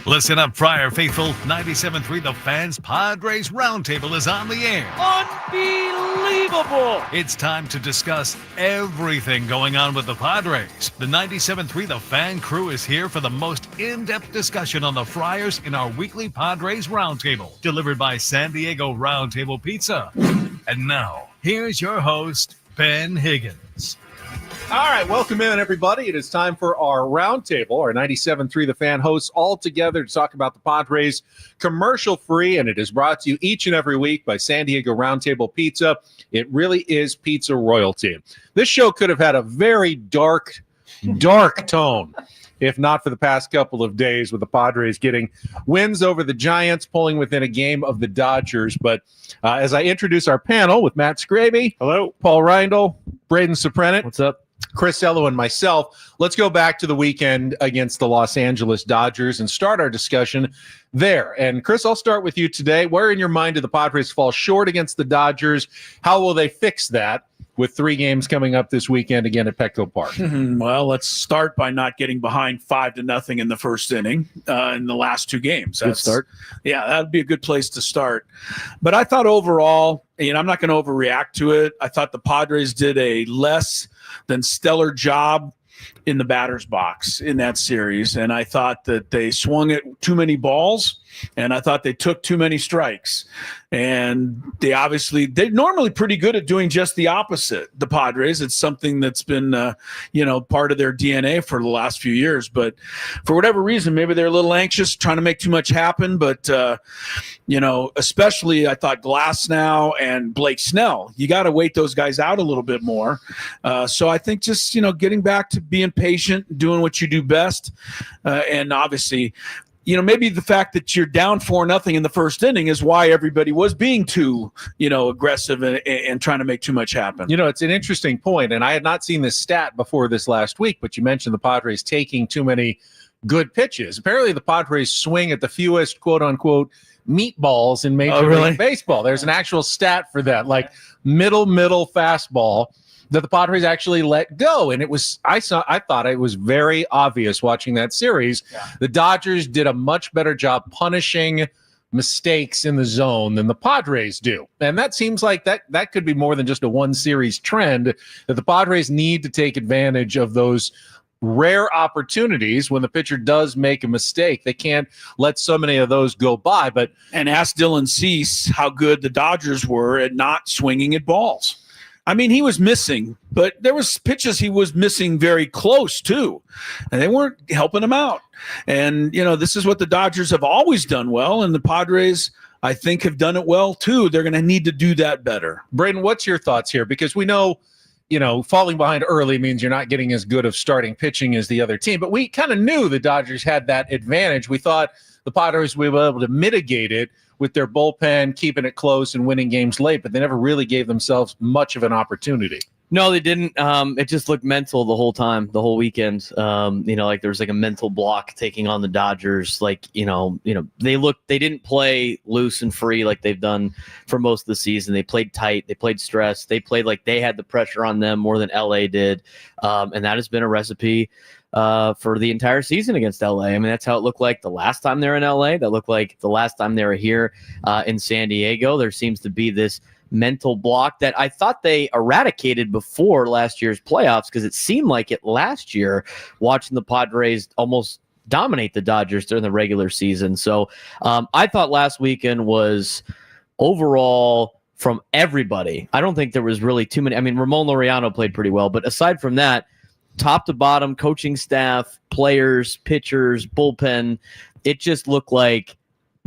Listen up, Friar Faithful. 97.3 The Fan's Padres Roundtable is on the air. Unbelievable! It's time to discuss everything going on with the Padres. The 97.3 The Fan crew is here for the most in-depth discussion on the Friars in our weekly Padres Roundtable, delivered by San Diego Roundtable Pizza. And now, here's your host, Ben Higgins. All right, welcome in, everybody. It is time for our roundtable. Our 97.3 The Fan hosts all together to talk about the Padres commercial-free, and it is brought to you each and every week by San Diego Roundtable Pizza. It really is pizza royalty. This show could have had a very dark tone if not for the past couple of days with the Padres getting wins over the Giants, pulling within a game of the Dodgers. But as I introduce our panel with Matt Scraby. Hello. Paul Reindl, Braden Soprenet. What's up? Chris Ello and myself. Let's go back to the weekend against the Los Angeles Dodgers and start our discussion there. And Chris, I'll start with you today. Where in your mind did the Padres fall short against the Dodgers? How will they fix that with 3 games coming up this weekend again at Petco Park? Well, let's start by not getting behind 5-0 in the first inning in the last 2 games. Good start. Yeah, that'd be a good place to start. But I thought overall, I'm not going to overreact to it. I thought the Padres did a less than stellar job in the batter's box in that series. And I thought that they swung at too many balls, and I thought they took too many strikes. And they're normally pretty good at doing just the opposite, the Padres. It's something that's been, part of their DNA for the last few years. But for whatever reason, maybe they're a little anxious, trying to make too much happen. But, especially I thought Glasnow and Blake Snell, you got to wait those guys out a little bit more. So I think just, getting back to being patient, doing what you do best. And obviously, maybe the fact that you're down 4-0 in the first inning is why everybody was being too, aggressive and trying to make too much happen. It's an interesting point, and I had not seen this stat before this last week, but you mentioned the Padres taking too many good pitches. Apparently the Padres swing at the fewest, quote-unquote, meatballs in Major League Baseball. There's an actual stat for that, like middle fastball that the Padres actually let go. And I thought it was very obvious watching that series. Yeah. The Dodgers did a much better job punishing mistakes in the zone than the Padres do. And that seems like that could be more than just a one series trend, that the Padres need to take advantage of those rare opportunities when the pitcher does make a mistake. They can't let so many of those go by. And ask Dylan Cease how good the Dodgers were at not swinging at balls. I mean, he was missing, but there was pitches he was missing very close too, and they weren't helping him out. And, this is what the Dodgers have always done well, and the Padres, I think, have done it well too. They're going to need to do that better. Braden, what's your thoughts here? Because we know, falling behind early means you're not getting as good of starting pitching as the other team, but we kind of knew the Dodgers had that advantage. We thought the Padres would be able to mitigate it with their bullpen, keeping it close and winning games late, but they never really gave themselves much of an opportunity. No, they didn't. It just looked mental the whole time, the whole weekend. Like there was like a mental block taking on the Dodgers. Like, they didn't play loose and free like they've done for most of the season. They played tight. They played stress. They played like they had the pressure on them more than LA did. And that has been a recipe for the entire season against LA. I mean, that's how it looked like the last time they were in LA. That looked like the last time they were here in San Diego. There seems to be this mental block that I thought they eradicated before last year's playoffs, because it seemed like it last year watching the Padres almost dominate the Dodgers during the regular season. So I thought last weekend was overall from everybody. I don't think there was really too many. I mean, Ramon Laureano played pretty well, but aside from that, top to bottom, coaching staff, players, pitchers, bullpen, it just looked like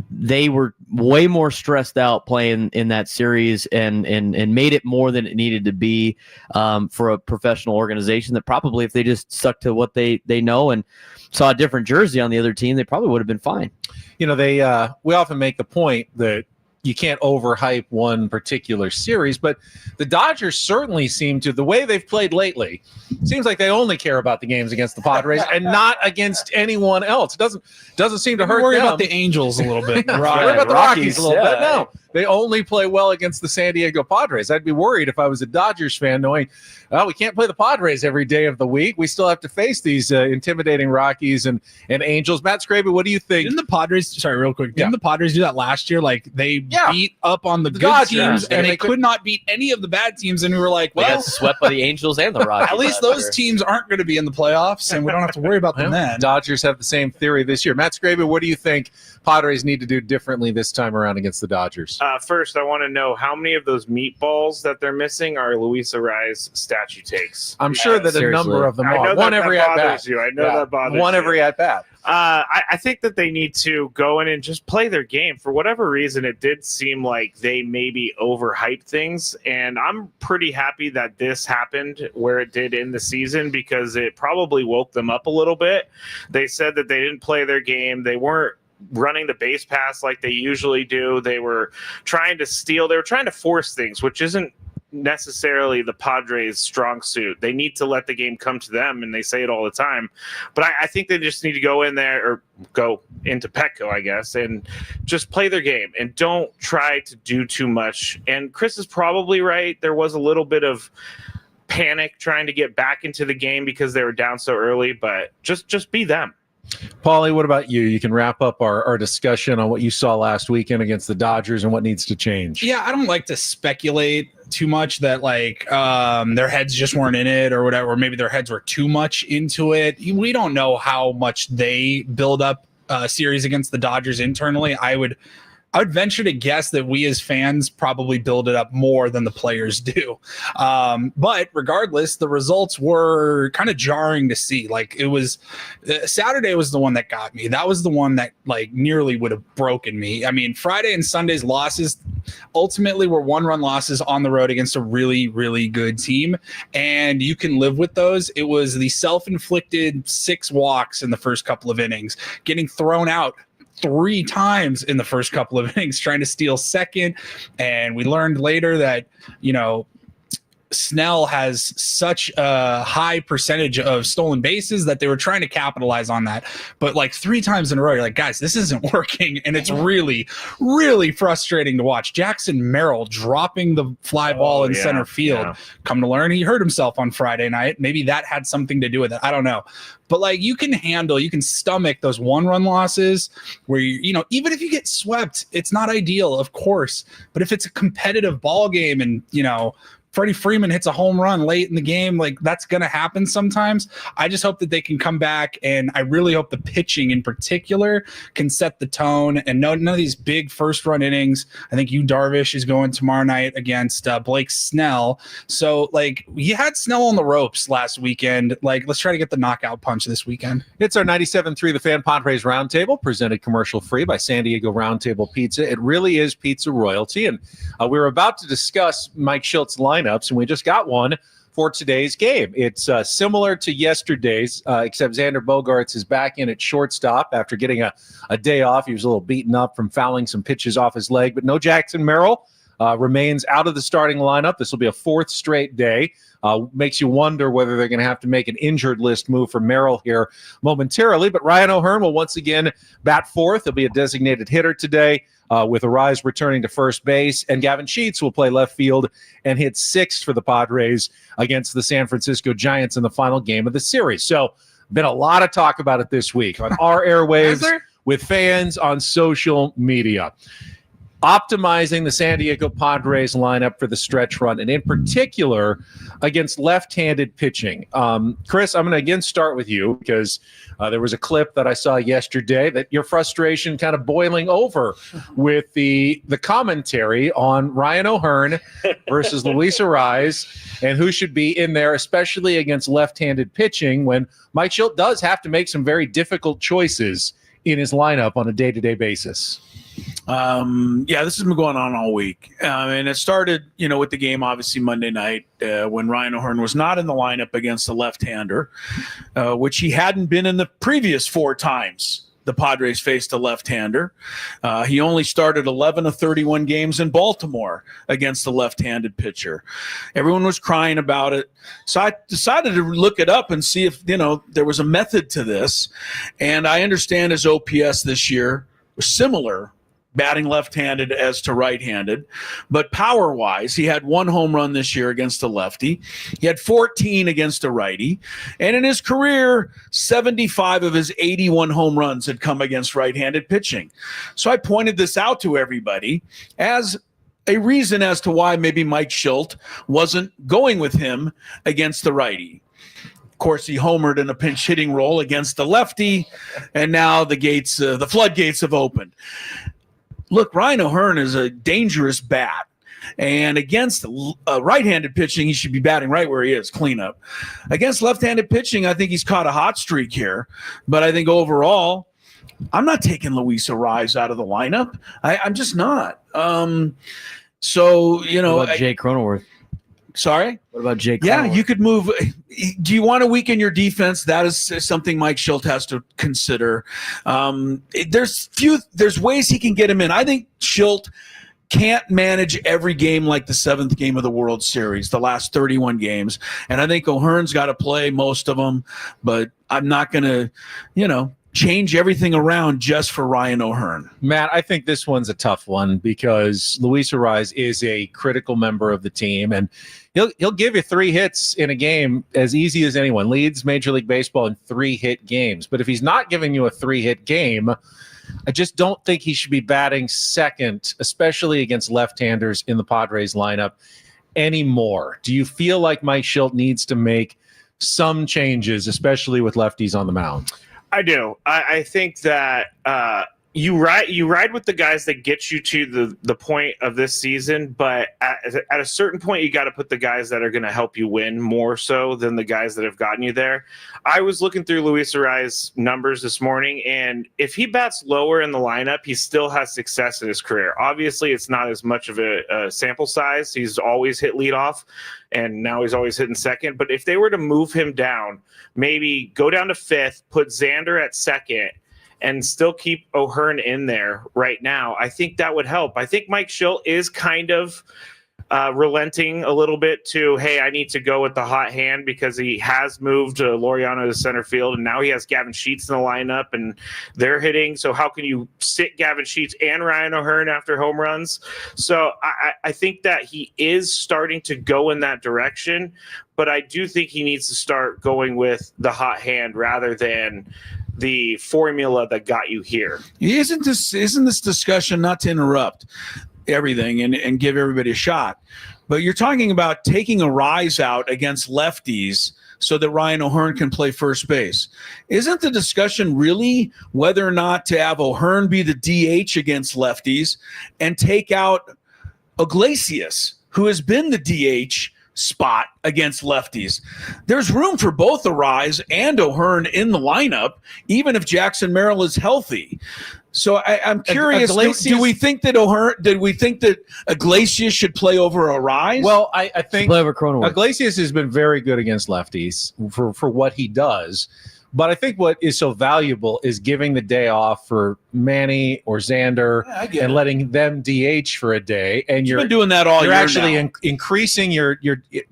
they were way more stressed out playing in that series and made it more than it needed to be for a professional organization that probably, if they just stuck to what they know and saw a different jersey on the other team, they probably would have been fine. We often make the point that you can't overhype one particular series, but the Dodgers certainly seem to, the way they've played lately, seems like they only care about the games against the Padres and not against anyone else. It doesn't seem to hurt them. Worry about the Angels a little bit. Worry about the Rockies a little bit. No, they only play well against the San Diego Padres. I'd be worried if I was a Dodgers fan knowing, well, we can't play the Padres every day of the week. We still have to face these intimidating Rockies and Angels. Matt Scraby, what do you think? Didn't the Padres, sorry, real quick, didn't the Padres do that last year? Like, they beat up on the good Dodgers, teams, and they could not beat any of the bad teams, and we were like, They well, got swept by the Angels and the Rockies. at least those teams aren't going to be in the playoffs, and we don't have to worry about them then. Dodgers have the same theory this year. Matt Scraby, what do you think Padres need to do differently this time around against the Dodgers? First, I want to know how many of those meatballs that they're missing are Luis Arraez statue takes. I'm sure that a number of them are. One every at bat. I know that bothers One you. every at bat. I think that they need to go in and just play their game. For whatever reason, it did seem like they maybe overhyped things, and I'm pretty happy that this happened where it did in the season because it probably woke them up a little bit. They said that they didn't play their game. They weren't running the base pass like they usually do. They were trying to steal. They were trying to force things, which isn't necessarily the Padres' strong suit. They need to let the game come to them, and they say it all the time. But I think they just need to go in there or go into Petco, I guess, and just play their game and don't try to do too much. And Chris is probably right. There was a little bit of panic trying to get back into the game because they were down so early, but just be them. Paulie, what about you? You can wrap up our discussion on what you saw last weekend against the Dodgers and what needs to change. Yeah, I don't like to speculate too much that like their heads just weren't in it or whatever, or maybe their heads were too much into it. We don't know how much they build up a series against the Dodgers internally. I would venture to guess that we as fans probably build it up more than the players do. But regardless, the results were kind of jarring to see. Like, it was Saturday was the one that got me. That was the one that like nearly would have broken me. I mean, Friday and Sunday's losses ultimately were 1-run losses on the road against a really, really good team. And you can live with those. It was the self-inflicted 6 walks in the first couple of innings, getting thrown out 3 times in the first couple of innings trying to steal second. And we learned later that, Snell has such a high percentage of stolen bases that they were trying to capitalize on that. But like 3 times in a row, you're like, guys, this isn't working. And it's really, really frustrating to watch. Jackson Merrill dropping the fly ball in center field. Yeah. Come to learn, he hurt himself on Friday night. Maybe that had something to do with it. I don't know. But like you can stomach those 1-run losses where even if you get swept, it's not ideal, of course. But if it's a competitive ball game and Freddie Freeman hits a home run late in the game, like that's going to happen sometimes. I just hope that they can come back, and I really hope the pitching in particular can set the tone and none of these big first-run innings. I think Darvish is going tomorrow night against Blake Snell. So, like, you had Snell on the ropes last weekend. Like, let's try to get the knockout punch this weekend. It's our 97.3 The Fan Padres Roundtable, presented commercial-free by San Diego Roundtable Pizza. It really is pizza royalty, and we're about to discuss Mike Schilt's lineups, and we just got one for today's game. It's similar to yesterday's, except Xander Bogaerts is back in at shortstop after getting a day off. He was a little beaten up from fouling some pitches off his leg, but no Jackson Merrill. Remains out of the starting lineup. This will be a 4th straight day. Makes you wonder whether they're going to have to make an injured list move for Merrill here momentarily. But Ryan O'Hearn will once again bat 4th. He'll be a designated hitter today, with Arraez returning to first base. And Gavin Sheets will play left field and hit 6th for the Padres against the San Francisco Giants in the final game of the series. So been a lot of talk about it this week on our airwaves, with fans on social media. Optimizing the San Diego Padres lineup for the stretch run, and in particular against left-handed pitching. Chris, I'm going to again start with you because there was a clip that I saw yesterday that your frustration kind of boiling over with the commentary on Ryan O'Hearn versus Luis Arraez and who should be in there, especially against left-handed pitching, when Mike Schilt does have to make some very difficult choices in his lineup on a day-to-day basis. This has been going on all week. And it started, with the game, obviously, Monday night when Ryan O'Hearn was not in the lineup against a left-hander, which he hadn't been in the previous 4 times the Padres faced a left-hander. He only started 11 of 31 games in Baltimore against a left-handed pitcher. Everyone was crying about it. So I decided to look it up and see if, there was a method to this. And I understand his OPS this year was similar batting left-handed as to right-handed. But power-wise, he had 1 home run this year against a lefty. He had 14 against a righty. And in his career, 75 of his 81 home runs had come against right-handed pitching. So I pointed this out to everybody as a reason as to why maybe Mike Shildt wasn't going with him against the righty. Of course, he homered in a pinch hitting role against the lefty, and now the floodgates have opened. Look, Ryan O'Hearn is a dangerous bat, and against right-handed pitching, he should be batting right where he is, cleanup. Against left-handed pitching, I think he's caught a hot streak here, but I think overall, I'm not taking Luis Arraez out of the lineup. I'm just not. So, you know, what about Jake Cronenworth? Sorry? What about Jake Cronenworth? Yeah, you could move. Do you want to weaken your defense? That is something Mike Shildt has to consider. There's ways he can get him in. I think Shildt can't manage every game like the 7th game of the World Series, the last 31 games. And I think O'Hearn's got to play most of them, but I'm not going to, change everything around just for Ryan O'Hearn. Matt, I think this one's a tough one because Luis Arraez is a critical member of the team, and he'll give you 3 hits in a game as easy as anyone. Leads Major League Baseball in 3-hit games. But if he's not giving you a 3-hit game, I just don't think he should be batting second, especially against left-handers in the Padres lineup anymore. Do you feel like Mike Shildt needs to make some changes, especially with lefties on the mound? I do. I think that you ride with the guys that get you to the point of this season, but at a certain point, you got to put the guys that are going to help you win more so than the guys that have gotten you there. I was looking through Luis Arraez's numbers this morning, and if he bats lower in the lineup, he still has success in his career. Obviously, it's not as much of a sample size. He's always hit leadoff, and now he's always hitting second. But if they were to move him down, maybe go down to 5th, put Xander at 2nd, and still keep O'Hearn in there right now, I think that would help. I think Mike Shildt is kind of relenting a little bit to, hey, I need to go with the hot hand because he has moved Laureano to center field, and now he has Gavin Sheets in the lineup, and they're hitting. So how can you sit Gavin Sheets and Ryan O'Hearn after home runs? So I think that he is starting to go in that direction, but I do think he needs to start going with the hot hand rather than the formula that got you here. Isn't this discussion, not to interrupt everything and give everybody a shot, but you're talking about taking Arraez out against lefties so that Ryan O'Hearn can play first base. Isn't the discussion really whether or not to have O'Hearn be the DH against lefties and take out Iglesias, who has been the DH spot against lefties? There's room for both Arraez and O'Hearn in the lineup, even if Jackson Merrill is healthy. So I'm curious, do we think that Iglesias should play over Arraez? Well, I think Play over Cronenworth. Iglesias has been very good against lefties for what he does. But I think what is so valuable is giving the day off for Manny or Xander and letting them DH for a day. And you've been doing that all year. You're actually now. Increasing your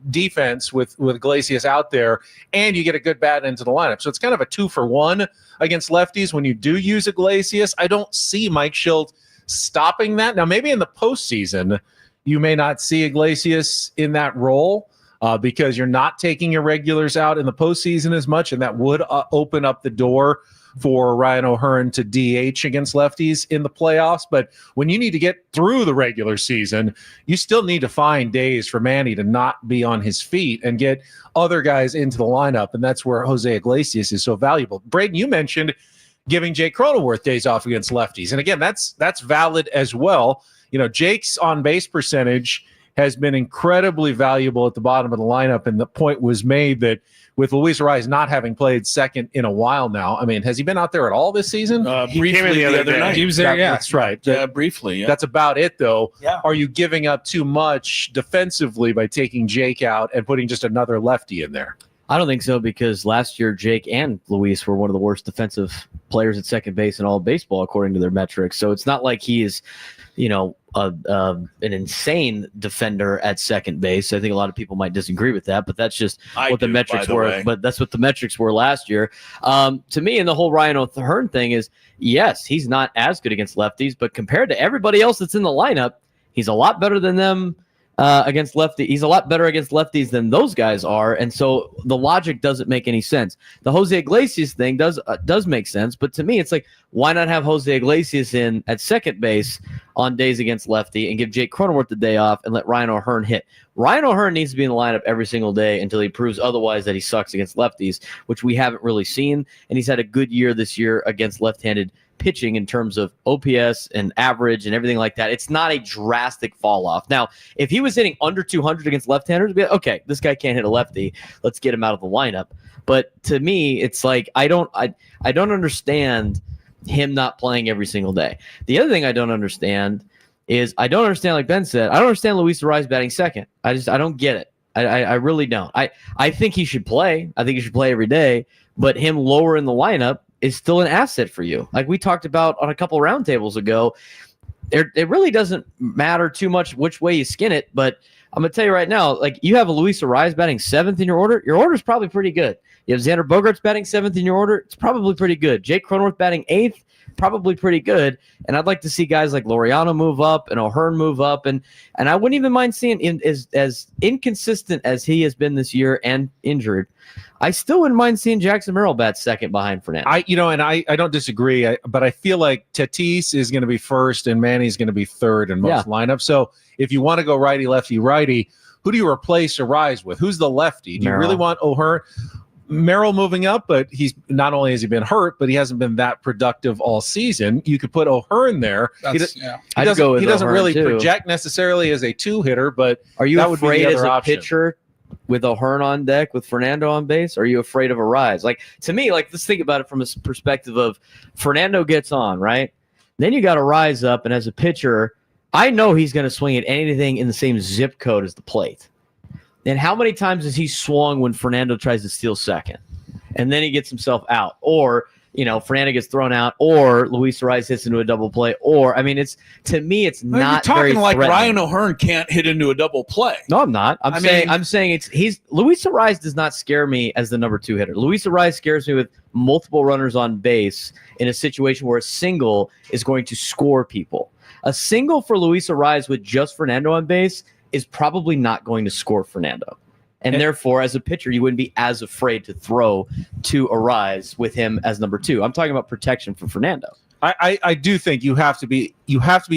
defense with Iglesias out there, and you get a good bat into the lineup. So it's kind of a 2-for-1 against lefties when you do use Iglesias. I don't see Mike Shildt stopping that. Now, maybe in the postseason, you may not see Iglesias in that role. Because you're not taking your regulars out in the postseason as much, and that would open up the door for Ryan O'Hearn to DH against lefties in the playoffs. But when you need to get through the regular season, you still need to find days for Manny to not be on his feet and get other guys into the lineup, and that's where Jose Iglesias is so valuable. Braden, you mentioned giving Jake Cronenworth days off against lefties, and again, that's valid as well. Jake's on-base percentage has been incredibly valuable at the bottom of the lineup, and the point was made that with Luis Arraez not having played second in a while now, I mean, has he been out there at all this season? Briefly the other night. He was there, yeah. That's right. Yeah, briefly. Yeah. That's about it, though. Yeah. Are you giving up too much defensively by taking Jake out and putting just another lefty in there? I don't think so, because last year Jake and Luis were one of the worst defensive players at second base in all of baseball, according to their metrics. So it's not like he is an insane defender at second base. I think a lot of people might disagree with that, but that's just what the metrics were. But that's what the metrics were last year. To me, and the whole Ryan O'Hearn thing is, yes, he's not as good against lefties, but compared to everybody else that's in the lineup, he's a lot better than them. Against lefty, he's a lot better against lefties than those guys are, and so the logic doesn't make any sense. The Jose Iglesias thing does make sense, but to me, it's like, why not have Jose Iglesias in at second base on days against lefty and give Jake Cronenworth the day off and let Ryan O'Hearn hit? Ryan O'Hearn needs to be in the lineup every single day until he proves otherwise that he sucks against lefties, which we haven't really seen, and he's had a good year this year against left-handed pitching in terms of OPS and average and everything like that. It's not a drastic fall off. Now, if he was hitting under 200 against left-handers, be like, okay, this guy can't hit a lefty. Let's get him out of the lineup. But to me, it's like I don't understand him not playing every single day. The other thing I don't understand is like Ben said, I don't understand Luis Arraez batting second. I don't get it. I really don't. I think he should play. I think he should play every day. But him lower in the lineup is still an asset for you. Like we talked about on a couple roundtables ago, it really doesn't matter too much which way you skin it, but I'm going to tell you right now, like you have a Luis Arraez batting seventh in your order is probably pretty good. You have Xander Bogaerts batting seventh in your order, it's probably pretty good. Jake Cronenworth batting eighth, probably pretty good. And I'd like to see guys like Laureano move up and O'Hearn move up. And I wouldn't even mind seeing as inconsistent as he has been this year and injured, I still wouldn't mind seeing Jackson Merrill bat second behind Fernando. I don't disagree, but I feel like Tatis is going to be first and Manny's going to be third in most lineups. So if you want to go righty, lefty, righty, who do you replace Arraez with? Who's the lefty? Do you really want O'Hearn? Merrill moving up, but he's not only has he been hurt, but he hasn't been that productive all season. You could put O'Hearn there. He doesn't really project necessarily as a two hitter, but are you that afraid would be as a pitcher with O'Hearn on deck with Fernando on base? Or are you afraid of Arraez? Like to me, like let's think about it from a perspective of Fernando gets on, right? Then you got to rise up, and as a pitcher, I know he's going to swing at anything in the same zip code as the plate. And how many times has he swung when Fernando tries to steal second? And then he gets himself out. Or, Fernando gets thrown out. Or Luis Arraez hits into a double play. Or, I mean, it's not very talking like threatening. Ryan O'Hearn can't hit into a double play. No, I'm not. I'm saying Luis Arraez does not scare me as the number two hitter. Luis Arraez scares me with multiple runners on base in a situation where a single is going to score people. A single for Luis Arraez with just Fernando on base is probably not going to score Fernando. And therefore, as a pitcher, you wouldn't be as afraid to throw to Arraez with him as number two. I'm talking about protection for Fernando. I do think you have to be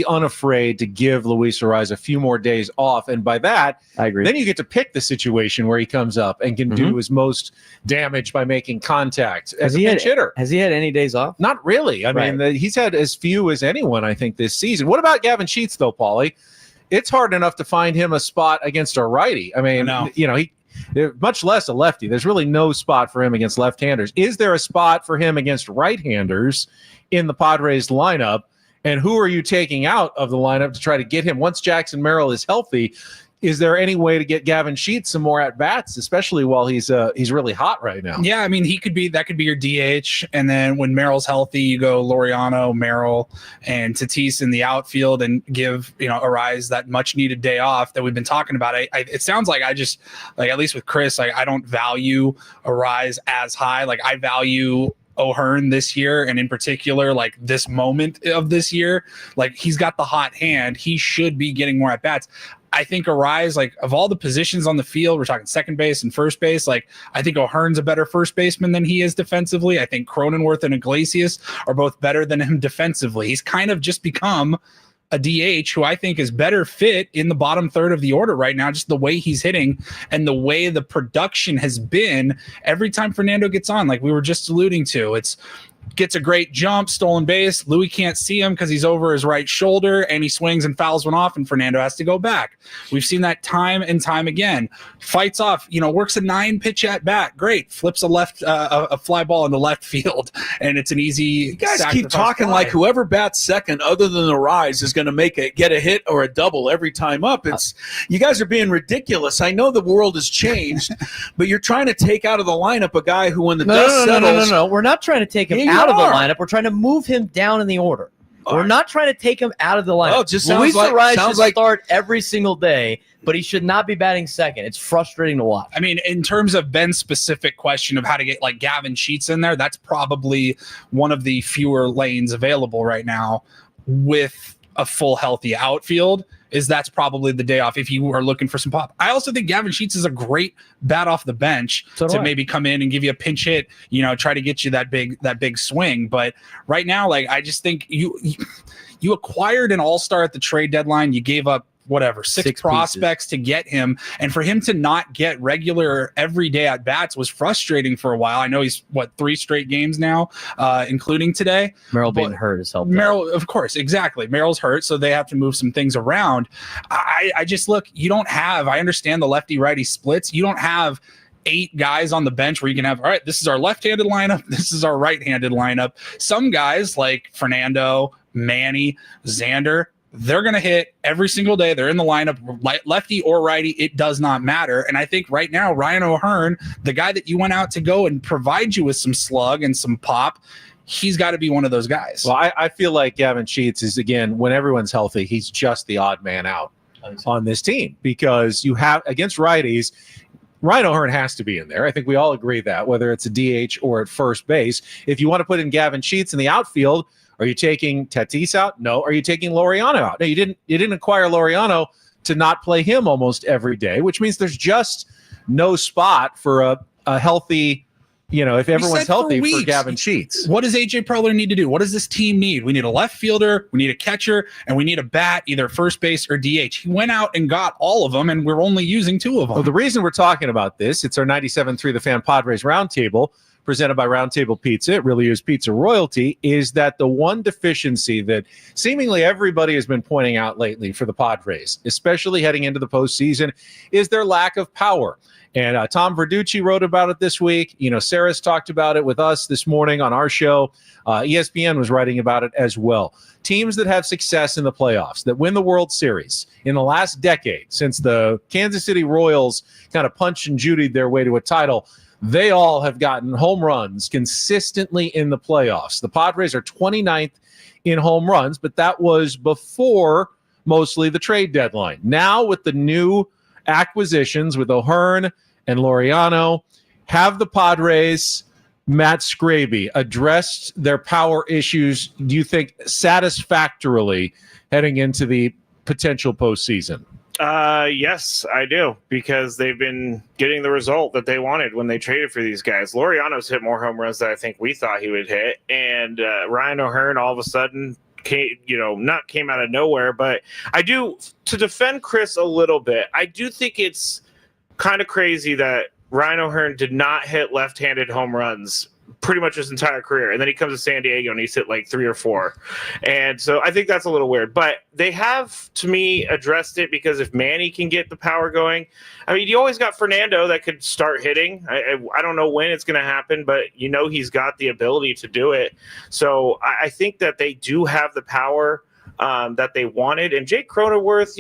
unafraid to give Luis Arraez a few more days off, and by that, I agree. Then you get to pick the situation where he comes up and can do his most damage by making contact as a pinch hitter. Has he had any days off? Not really. I mean, he's had as few as anyone, I think, this season. What about Gavin Sheets, though, Paulie? It's hard enough to find him a spot against a righty. I mean, he much less a lefty. There's really no spot for him against left-handers. Is there a spot for him against right-handers in the Padres lineup? And who are you taking out of the lineup to try to get him? Once Jackson Merrill is healthy, is there any way to get Gavin Sheets some more at-bats, especially while he's really hot right now? Yeah, I mean, that could be your DH, and then when Merrill's healthy, you go Laureano, Merrill, and Tatis in the outfield and give, Arraez that much-needed day off that we've been talking about. It sounds like at least with Chris, I don't value Arraez as high. Like, I value O'Hearn this year, and in particular, like this moment of this year, like he's got the hot hand. He should be getting more at-bats. I think Arraez, like of all the positions on the field, we're talking second base and first base. Like I think O'Hearn's a better first baseman than he is defensively. I think Cronenworth and Iglesias are both better than him defensively. He's kind of just become a DH who I think is better fit in the bottom third of the order right now, just the way he's hitting and the way the production has been every time Fernando gets on, like we were just alluding to. It's gets a great jump, stolen base. Louis can't see him because he's over his right shoulder, and he swings and fouls one off, and Fernando has to go back. We've seen that time and time again. Fights off, works a 9-pitch at bat. Great. Flips a fly ball into left field, and it's an easy. You guys keep talking like whoever bats second other than the Rise is going to get a hit or a double every time up. You guys are being ridiculous. I know the world has changed, but you're trying to take out of the lineup a guy who, when the dust settles. No. We're not trying to take him out of the lineup. We're trying to move him down in the order. We're not trying to take him out of the lineup. Oh, it just sounds Luis like- Ariz sounds should like- start every single day, but he should not be batting second. It's frustrating to watch. I mean, in terms of Ben's specific question of how to get like Gavin Sheets in there, that's probably one of the fewer lanes available right now with a full healthy outfield. That's probably the day off if you are looking for some pop. I also think Gavin Sheets is a great bat off the bench to maybe come in and give you a pinch hit, try to get you that big swing. But right now, like, I just think you acquired an all-star at the trade deadline. You gave up six prospects to get him, and for him to not get regular everyday at bats was frustrating for a while. I know he's 3 straight games now, including today. Merrill being hurt has helped. Merrill, of course, exactly. Merrill's hurt, so they have to move some things around. I just look. You don't have. I understand the lefty righty splits. You don't have 8 guys on the bench where you can have, all right, this is our left-handed lineup, this is our right-handed lineup. Some guys like Fernando, Manny, Xander, they're going to hit every single day. They're in the lineup, lefty or righty. It does not matter. And I think right now, Ryan O'Hearn, the guy that you went out to go and provide you with some slug and some pop, he's got to be one of those guys. Well, I feel like Gavin Sheets is, again, when everyone's healthy, he's just the odd man out on this team, because you have against righties, Ryan O'Hearn has to be in there. I think we all agree that, whether it's a DH or at first base. If you want to put in Gavin Sheets in the outfield, are you taking Tatis out? No. Are you taking Laureano out? No, you didn't acquire Laureano to not play him almost every day, which means there's just no spot for a healthy, if everyone's healthy, for Gavin Sheets. What does AJ Preller need to do? What does this team need? We need a left fielder, we need a catcher, and we need a bat, either first base or DH. He went out and got all of them, and we're only using 2 of them. Well, the reason we're talking about this, it's our 97.3 The Fan Padres Roundtable, presented by Roundtable Pizza. It really is pizza royalty. Is that the one deficiency that seemingly everybody has been pointing out lately for the Padres, especially heading into the postseason, is their lack of power. And Tom Verducci wrote about it this week. Sarah's talked about it with us this morning on our show. ESPN was writing about it as well. Teams that have success in the playoffs, that win the World Series in the last decade, since the Kansas City Royals kind of punched and judied their way to a title, they all have gotten home runs consistently in the playoffs. The Padres are 29th in home runs, but that was before mostly the trade deadline. Now, with the new acquisitions with O'Hearn and Laureano, have the Padres, Matt Scraby, addressed their power issues, do you think, satisfactorily heading into the potential postseason? Yes, I do, because they've been getting the result that they wanted when they traded for these guys. Laureano's hit more home runs than I think we thought he would hit, and Ryan O'Hearn all of a sudden came out of nowhere. But I do, to defend Chris a little bit, I do think it's kind of crazy that Ryan O'Hearn did not hit left-handed home runs pretty much his entire career, and then he comes to San Diego and he's hit like 3 or 4, and so I think that's a little weird. But they have, to me, addressed it, because if Manny can get the power going, I mean, you always got Fernando that could start hitting. I don't know when it's going to happen, but he's got the ability to do it. So I think that they do have the power that they wanted. And Jake Cronenworth,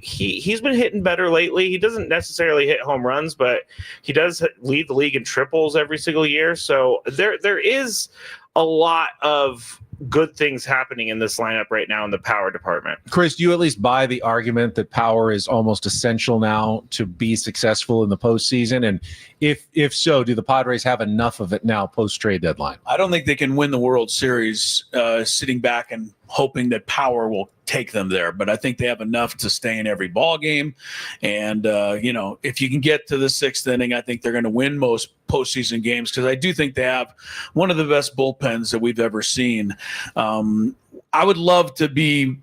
he's been hitting better lately. He doesn't necessarily hit home runs, but he does lead the league in triples every single year. So there is a lot of good things happening in this lineup right now in the power department. Chris, do you at least buy the argument that power is almost essential now to be successful in the postseason? And if so, do the Padres have enough of it now post-trade deadline? I don't think they can win the World Series sitting back and hoping that power will take them there, but I think they have enough to stay in every ball game. And if you can get to the 6th inning, I think they're going to win most postseason games, because I do think they have one of the best bullpens that we've ever seen. I would love to be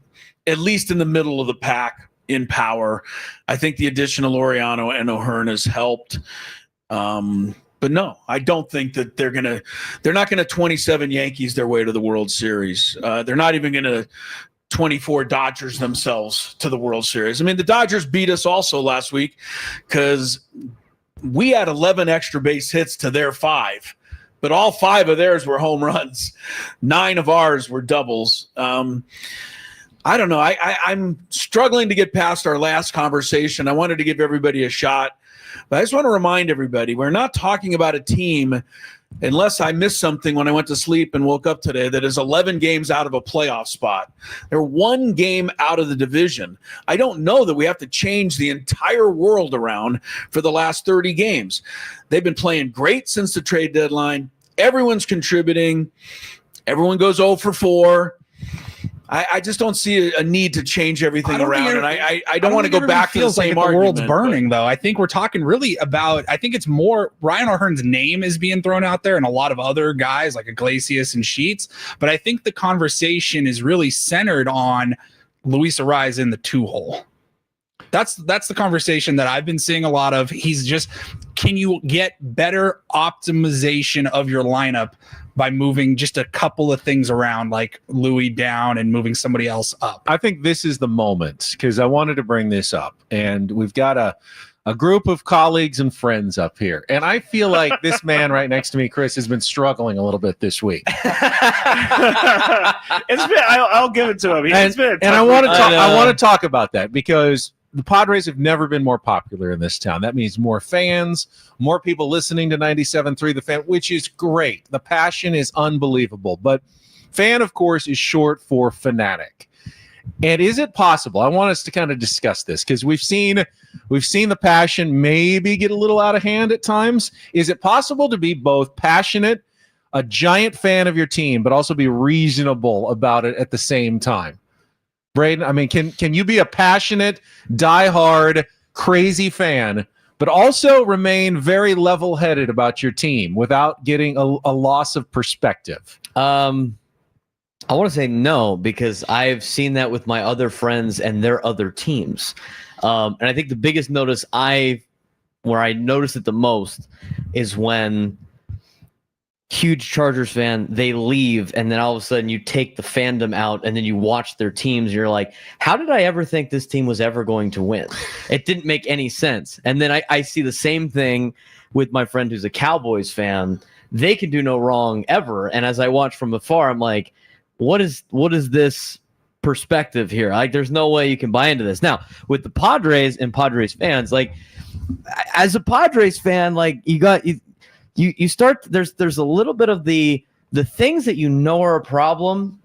at least in the middle of the pack in power. I think the addition of Laureano and O'Hearn has helped. But no, I don't think that they're not going to 27 Yankees their way to the World Series. They're not even going to 24 Dodgers themselves to the World Series. I mean, the Dodgers beat us also last week because we had 11 extra base hits to their 5, but all 5 of theirs were home runs. 9 of ours were doubles. I don't know. I'm struggling to get past our last conversation. I wanted to give everybody a shot, but I just want to remind everybody, we're not talking about a team, unless I missed something when I went to sleep and woke up today, that is 11 games out of a playoff spot. They're one game out of the division. I don't know that we have to change the entire world around for the last 30 games. They've been playing great since the trade deadline. Everyone's contributing. Everyone goes 0 for 4. I just don't see a need to change everything around, and I don't want to go back to the same like argument. The world's burning, though. I think we're talking really about. I think it's more Ryan O'Hearn's name is being thrown out there, and a lot of other guys like Iglesias and Sheets. But I think the conversation is really centered on Luis Arraez in the 2-hole. That's the conversation that I've been seeing a lot of. He's just, can you get better optimization of your lineup by moving just a couple of things around, like Louis down and moving somebody else up? I think this is the moment, because I wanted to bring this up, and we've got a group of colleagues and friends up here, and I feel like this man right next to me, Chris, has been struggling a little bit this week. I'll give it to him. It's been a tough I week. want to talk about that, because the Padres have never been more popular in this town. That means more fans, more people listening to 97.3 The Fan, which is great. The passion is unbelievable. But fan, of course, is short for fanatic. And is it possible? I want us to kind of discuss this, because we've seen the passion maybe get a little out of hand at times. Is it possible to be both passionate, a giant fan of your team, but also be reasonable about it at the same time? Braden, I mean, can you be a passionate, diehard, crazy fan, but also remain very level-headed about your team without getting a loss of perspective? I want to say no, because I've seen that with my other friends and their other teams. And I think the biggest notice where I notice it the most is when huge Chargers fan, they leave, and then all of a sudden you take the fandom out, and then you watch their teams, and you're like, how did I ever think this team was ever going to win? It didn't make any sense. And then I see the same thing with my friend who's a Cowboys fan. They can do no wrong ever. And as I watch from afar, I'm like, what is this perspective here? Like, there's no way you can buy into this. Now, with the Padres and Padres fans, like, as a Padres fan, like, you start, there's a little bit of the things that you know are a problem.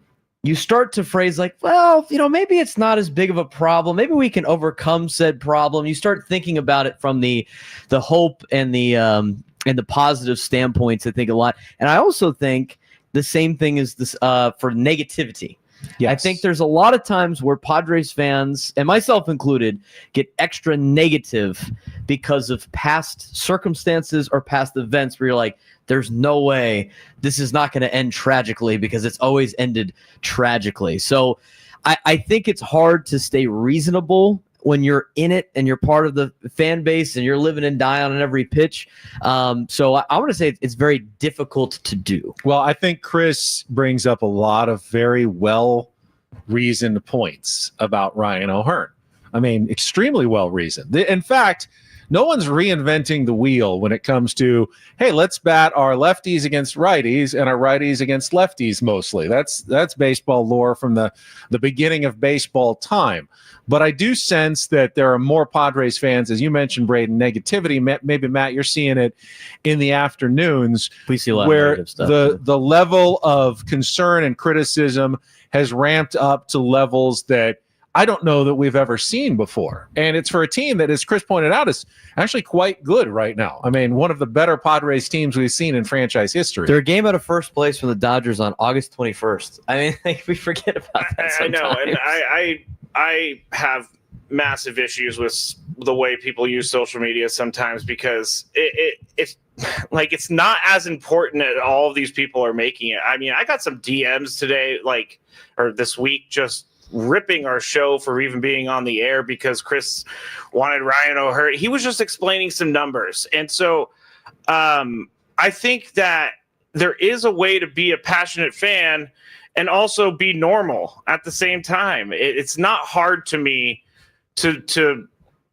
You start to phrase like, well, maybe it's not as big of a problem. Maybe we can overcome said problem. You start thinking about it from the hope and the positive standpoints, I think, a lot. And I also think the same thing is this for negativity. Yes. I think there's a lot of times where Padres fans, and myself included, get extra negative because of past circumstances or past events where you're like, there's no way this is not going to end tragically, because it's always ended tragically. So I think it's hard to stay reasonable when you're in it and you're part of the fan base and you're living and dying on every pitch. So I want to say it's very difficult to do. Well, I think Chris brings up a lot of very well-reasoned points about Ryan O'Hearn. I mean, extremely well-reasoned. In fact, no one's reinventing the wheel when it comes to, hey, let's bat our lefties against righties and our righties against lefties mostly. That's baseball lore from the beginning of baseball time. But I do sense that there are more Padres fans, as you mentioned, Braden, negativity. Maybe, Matt, you're seeing it in the afternoons. We see a lot where of negative stuff. The level of concern and criticism has ramped up to levels that I don't know that we've ever seen before. And it's for a team that, as Chris pointed out, is actually quite good right now. I mean, one of the better Padres teams we've seen in franchise history. They're a game out of first place from the Dodgers on August 21st. I mean, like, we forget about that sometimes. I know, and I have massive issues with the way people use social media sometimes, because it's like, it's not as important as all of these people are making it. I mean, I got some DMs today, or this week, just ripping our show for even being on the air because Chris wanted Ryan O'Hearn. He was just explaining some numbers. And so I think that there is a way to be a passionate fan and also be normal at the same time. It's not hard to me to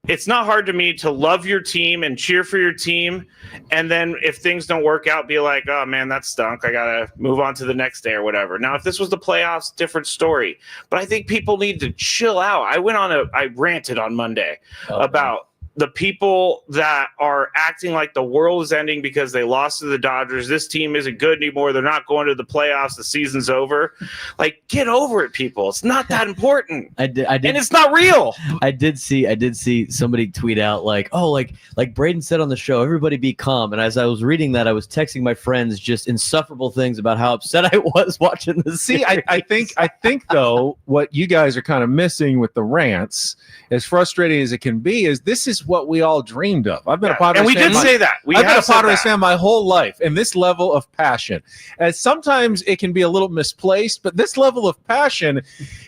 It's not hard to me to love your team and cheer for your team. And then if things don't work out, be like, oh man, that stunk. I got to move on to the next day or whatever. Now, if this was the playoffs, different story. But I think people need to chill out. I ranted on Monday about the people that are acting like the world is ending because they lost to the Dodgers. This team isn't good anymore. They're not going to the playoffs. The season's over. Like, get over it, people. It's not that important. I did, and it's not real. I did see somebody tweet out like Braden said on the show, everybody be calm. And as I was reading that, I was texting my friends just insufferable things about how upset I was watching this. See, I think though, what you guys are kind of missing with the rants, as frustrating as it can be, is this is what we all dreamed of. I've been a Padres fan. And we did say that. I've been a Padres fan my whole life, and this level of passion. And sometimes it can be a little misplaced, but this level of passion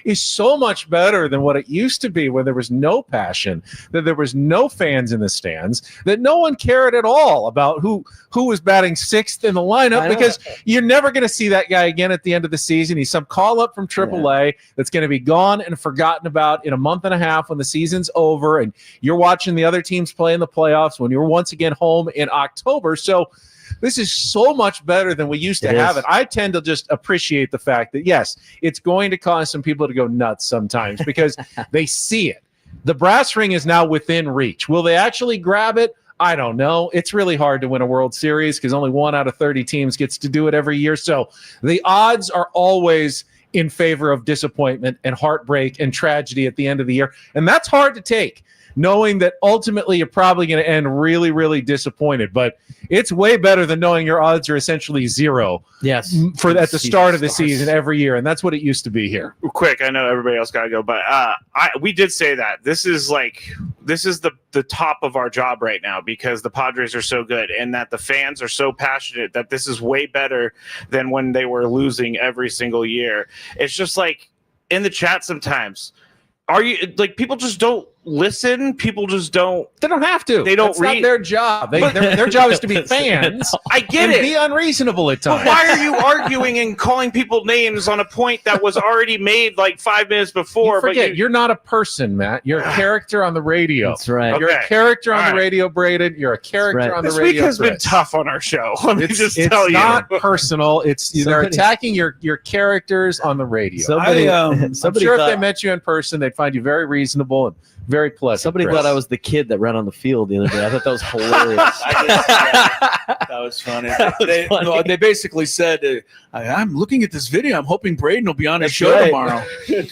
is so much better than what it used to be, where there was no passion, that there was no fans in the stands, that no one cared at all about who was batting sixth in the lineup, because you're never going to see that guy again at the end of the season. He's some call up from AAA that's going to be gone and forgotten about in a month and a half when the season's over, and you're watching the other teams play in the playoffs when you're once again home in October. So this is so much better than we used to have it. I tend to just appreciate the fact that, yes, it's going to cause some people to go nuts sometimes because they see it. The brass ring is now within reach. Will they actually grab it? I don't know. It's really hard to win a World Series because only 1 out of 30 teams gets to do it every year. So the odds are always in favor of disappointment and heartbreak and tragedy at the end of the year. And that's hard to take, knowing that ultimately you're probably going to end really, really disappointed. But it's way better than knowing your odds are essentially zero. Yes. At the start of the season every year. And that's what it used to be here. Quick, I know everybody else got to go, but we did say that. This is the top of our job right now because the Padres are so good and that the fans are so passionate that this is way better than when they were losing every single year. It's just like in the chat sometimes, people just don't listen. People just don't. They don't have to. They don't That's read. Not their job. Their job is to be fans. I get it. Be unreasonable at times. But why are you arguing and calling people names on a point that was already made like 5 minutes before? You forget, you're not a person, Matt. You're a character on the radio. That's right. You're a character on the radio, Braden. You're a character on the radio. This week has been tough on our show. Let me just tell you. It's not personal. They're attacking your characters on the radio. I'm sure if they met you in person, they'd find you very reasonable and very pleasant. Somebody thought I was the kid that ran on the field the other day. I thought that was hilarious. That was funny. They basically said, I'm looking at this video. I'm hoping Braden will be on his show tomorrow.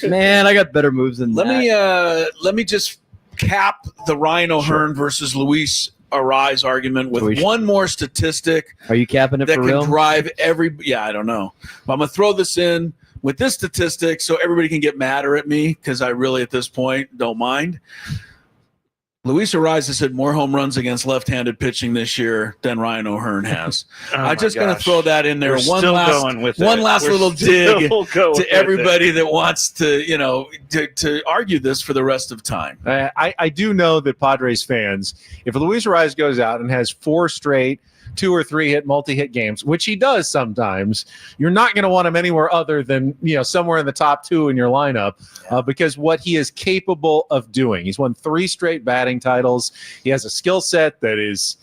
Man, I got better moves than that. Let me just cap the Ryan O'Hearn versus Luis Arise argument with one more statistic. Are you capping it that for can real? drive I don't know. But I'm going to throw this in with this statistic so everybody can get madder at me because I really, at this point, don't mind. Luis Arise has hit more home runs against left-handed pitching this year than Ryan O'Hearn has. I'm just going to throw that in there. One last little dig to everybody that wants to argue this for the rest of time. I do know that Padres fans, if Luis Arise goes out and has 4 straight 2 or 3 multi-hit games, which he does sometimes, you're not going to want him anywhere other than somewhere in the top 2 in your lineup because what he is capable of doing. He's won 3 straight batting titles. He has a skill set that is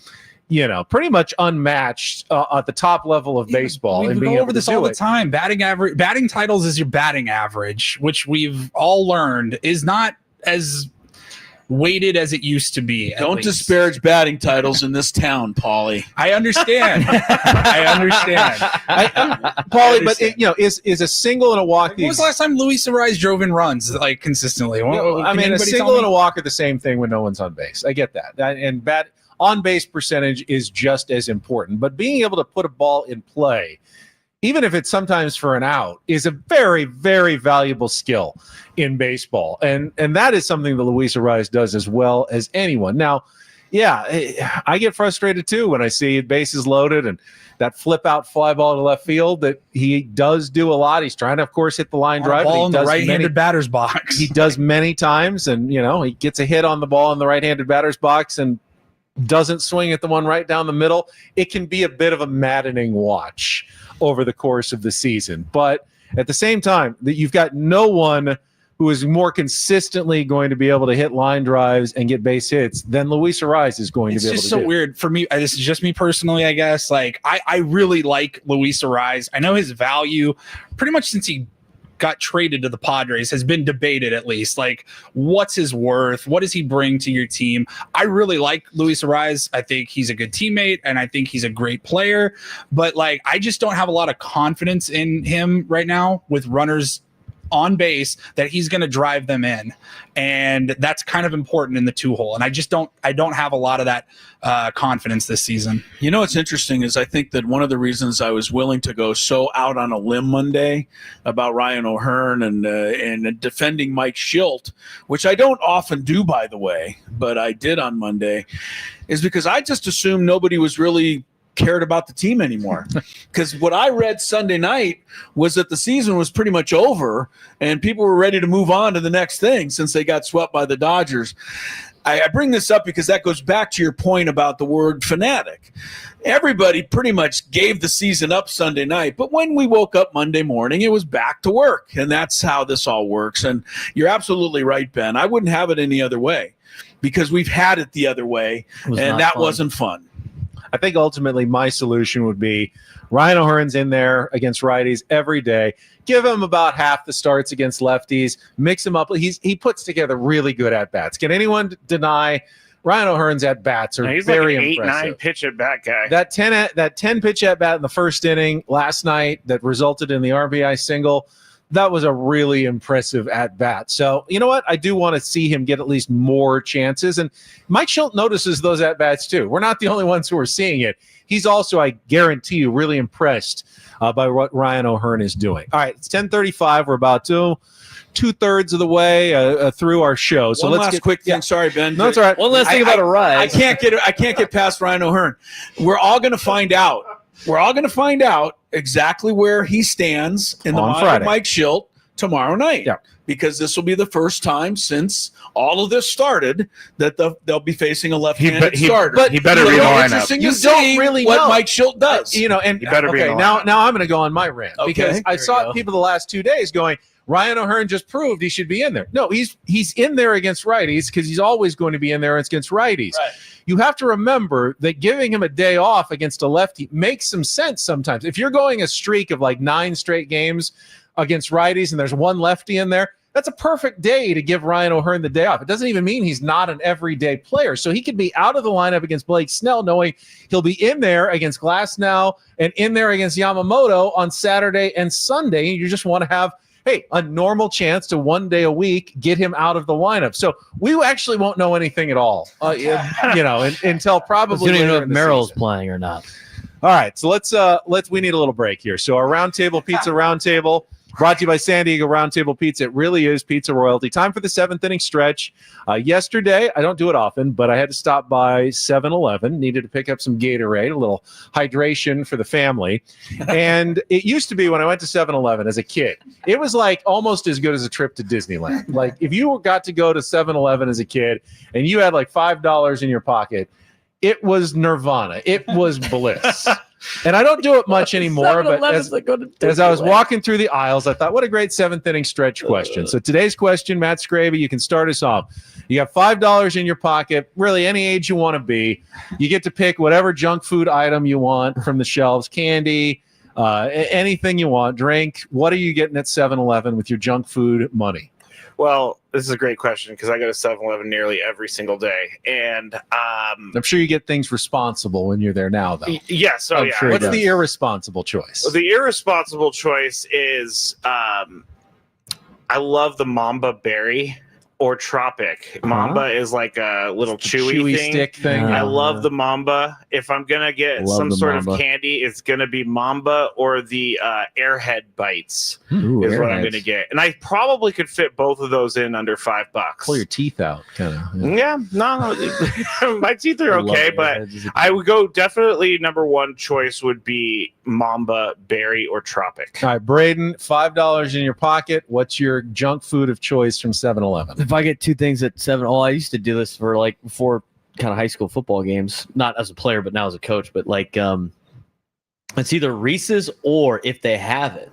pretty much unmatched at the top level of baseball. We go over this all the time. Batting titles is your batting average, which we've all learned is not as weighted as it used to be. Don't disparage batting titles in this town, Paulie. I understand. Paulie, but is a single and a walk. When was the last time Luis Arise drove in runs consistently? A single and a walk are the same thing when no one's on base. I get that, and on base percentage is just as important. But being able to put a ball in play, even if it's sometimes for an out, is a very, very valuable skill in baseball. And that is something that Luis Arise does as well as anyone. Now, I get frustrated too when I see bases loaded and that flip out fly ball to left field that he does do a lot. He's trying to, of course, hit the line drive. Ball in the right-handed batter's box. He does many times, and he gets a hit on the ball in the right-handed batter's box and doesn't swing at the one right down the middle. It can be a bit of a maddening watch over the course of the season. But at the same time, that you've got no one who is more consistently going to be able to hit line drives and get base hits than Luis Ariz is going to be able to do. It's just so weird for me. This is just me personally, I guess. Like, I really like Luis Ariz. I know his value pretty much since he got traded to the Padres has been debated, at least. Like, what's his worth? What does he bring to your team? I really like Luis Ariz. I think he's a good teammate, and I think he's a great player. But, like, I just don't have a lot of confidence in him right now with runners on base that he's going to drive them in, and that's kind of important in the 2-hole. And I don't have a lot of that confidence this season. You know what's interesting is I think that one of the reasons I was willing to go so out on a limb Monday about Ryan O'Hearn and defending Mike Schilt, which I don't often do, by the way, but I did on Monday, is because I just assumed nobody was really cared about the team anymore. Because what I read Sunday night was that the season was pretty much over and people were ready to move on to the next thing since they got swept by the Dodgers. I bring this up because that goes back to your point about the word fanatic. Everybody pretty much gave the season up Sunday night, but when we woke up Monday morning, it was back to work, and that's how this all works. And you're absolutely right, Ben. I wouldn't have it any other way because we've had it the other way, and that wasn't fun. I think ultimately my solution would be Ryan O'Hearn's in there against righties every day. Give him about half the starts against lefties. Mix him up. He puts together really good at-bats. Can anyone deny Ryan O'Hearn's at-bats are He's very like an impressive. 8-9 pitch at-bat guy. That 10 pitch at-bat in the first inning last night that resulted in the RBI single, that was a really impressive at-bat. So, you know what? I do want to see him get at least more chances. And Mike Schilt notices those at-bats too. We're not the only ones who are seeing it. He's also, I guarantee you, really impressed by what Ryan O'Hearn is doing. All right, it's 10:35. We're about two-thirds of the way through our show. So One let's last get quick thing. Sorry, Ben. No, it's all right. One last thing about Ariz. I can't get past Ryan O'Hearn. We're all going to find out. We're all going to find out exactly where he stands in the On mind Friday. of Mike Schilt tomorrow night. Yeah. Because this will be the first time since all of this started that they'll be facing a left-handed starter. But he better It'll be in the lineup. interesting You to don't see really what know. Mike Schilt does. And You better be in okay, the now lineup. I'm going to go on my rant Okay. because I There you saw go. people the last 2 days going, Ryan O'Hearn just proved he should be in there. No, he's in there against righties because he's always going to be in there against righties. Right. You have to remember that giving him a day off against a lefty makes some sense sometimes. If you're going a streak of like 9 straight games against righties and there's one lefty in there, that's a perfect day to give Ryan O'Hearn the day off. It doesn't even mean he's not an everyday player. So he could be out of the lineup against Blake Snell knowing he'll be in there against Glasnow and in there against Yamamoto on Saturday and Sunday. You just want to have, hey, a normal chance to one day a week get him out of the lineup. So we actually won't know anything at all, until probably We don't even know later if in the Merrill's season. playing or not. All right, so we need a little break here. So our Roundtable Pizza Roundtable, brought to you by San Diego Roundtable Pizza. It really is pizza royalty. Time for the 7th inning stretch. Yesterday, I don't do it often, but I had to stop by 7-Eleven. Needed to pick up some Gatorade, a little hydration for the family. And it used to be when I went to 7-Eleven as a kid, it was like almost as good as a trip to Disneyland. Like if you got to go to 7-Eleven as a kid and you had like $5 in your pocket, it was nirvana. It was bliss. And I don't do it much anymore, but as I was walking through the aisles, I thought, what a great 7th inning stretch question. So today's question, Matt Scraby, you can start us off. You got $5 in your pocket, really any age you want to be. You get to pick whatever junk food item you want from the shelves, candy, anything you want, drink. What are you getting at 7-Eleven with your junk food money? Well, this is a great question because I go to 7-Eleven nearly every single day. And I'm sure you get things responsible when you're there now, though. yes, I'm sure What's the irresponsible choice? The irresponsible choice is I love the Mamba berry or Tropic. Mamba is like a little chewy thing. stick thing. I love the Mamba. If I'm gonna get some sort of candy, it's gonna be Mamba or the Airhead bites Ooh, is what I'm Airheads. gonna get. And I probably could fit both of those in under $5. Pull your teeth out, kind of. Yeah, no, my teeth are okay, but I would go definitely number one choice would be Mamba, Berry, or Tropic. All right, Braden, $5 in your pocket. What's your junk food of choice from 7-Eleven? If I get 2 things at 7, I used to do this for like before kind of high school football games, not as a player, but now as a coach. But like, it's either Reese's or if they have it,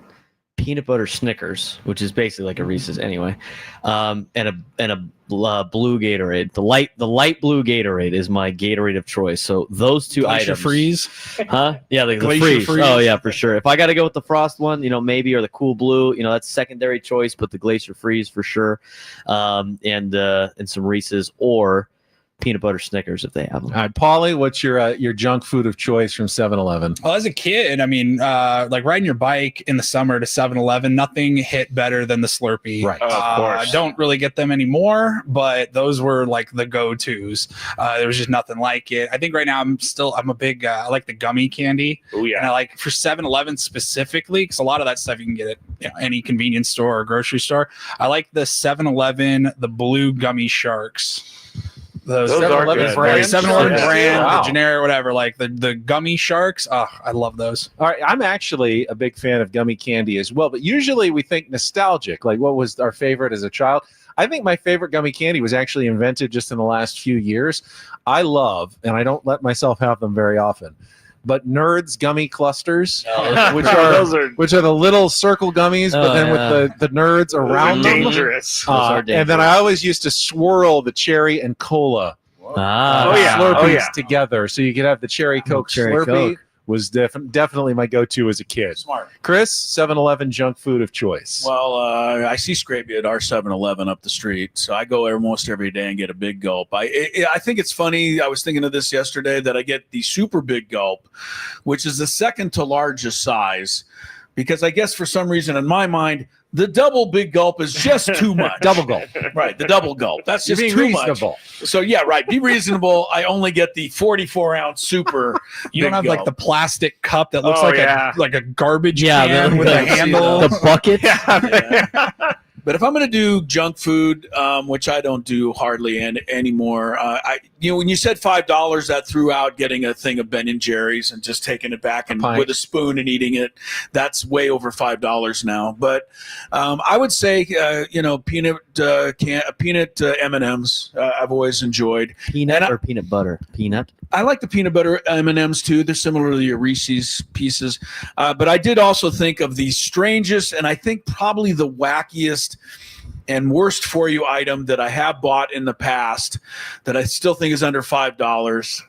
peanut butter Snickers, which is basically like a Reese's anyway, and a blue Gatorade. The light blue Gatorade is my Gatorade of choice. So those two Glacier items. Freeze. Huh? Yeah, the Glacier freeze. Freeze. Oh yeah, for sure. If I got to go with the Frost one, maybe, or the Cool Blue, that's secondary choice, but the Glacier Freeze for sure, and some Reese's or peanut butter Snickers if they have them. All right, Paulie, what's your junk food of choice from 7-Eleven? Well, as a kid, I mean, like riding your bike in the summer to 7-Eleven, nothing hit better than the Slurpee. Right. Of course. I don't really get them anymore, but those were like the go-tos. There was just nothing like it. I think right now I'm a big, I like the gummy candy. Oh yeah. And I like for 7-Eleven specifically, because a lot of that stuff you can get at any convenience store or grocery store. I like the 7-Eleven, the blue gummy sharks. Those are 7-Eleven good. brand, 7-Eleven Yeah. brand, Wow. the generic, whatever, like the gummy sharks. Oh, I love those. All right, I'm actually a big fan of gummy candy as well, but usually we think nostalgic, like what was our favorite as a child. I think my favorite gummy candy was actually invented just in the last few years. I love, and I don't let myself have them very often, but Nerds gummy clusters, which are the little circle gummies, but then with the nerds around them. Dangerous. And then I always used to swirl the cherry and cola Oh, yeah. Slurpees Oh, yeah. together, so you could have the cherry Coke Cherry Slurpee. Coke. Was definitely my go-to as a kid. Smart. Chris, 7-Eleven junk food of choice. Well, I see Scrapey at our 7-Eleven up the street, so I go almost every day and get a big gulp. I think it's funny. I was thinking of this yesterday that I get the super big gulp, which is the second to largest size, because I guess for some reason in my mind, the double big gulp is just too much. Double gulp. Right, the double gulp. That's You're just being too reasonable. much. So yeah, right. Be reasonable. I only get the 44-ounce super. You don't big have like gulp. the plastic cup that looks Oh, like yeah. a garbage Yeah, can with a handle. The bucket. Yeah. But if I'm going to do junk food, which I don't do hardly anymore, when you said $5, that threw out getting a thing of Ben and Jerry's and just taking it back and pint. with a spoon and eating it. That's way over $5 now. But I would say, peanut M&Ms. I've always enjoyed. Peanut And or peanut butter? Peanut. I like the peanut butter M&Ms too. They're similar to your Reese's Pieces. But I did also think of the strangest and I think probably the wackiest and worst for you item that I have bought in the past that I still think is under $5.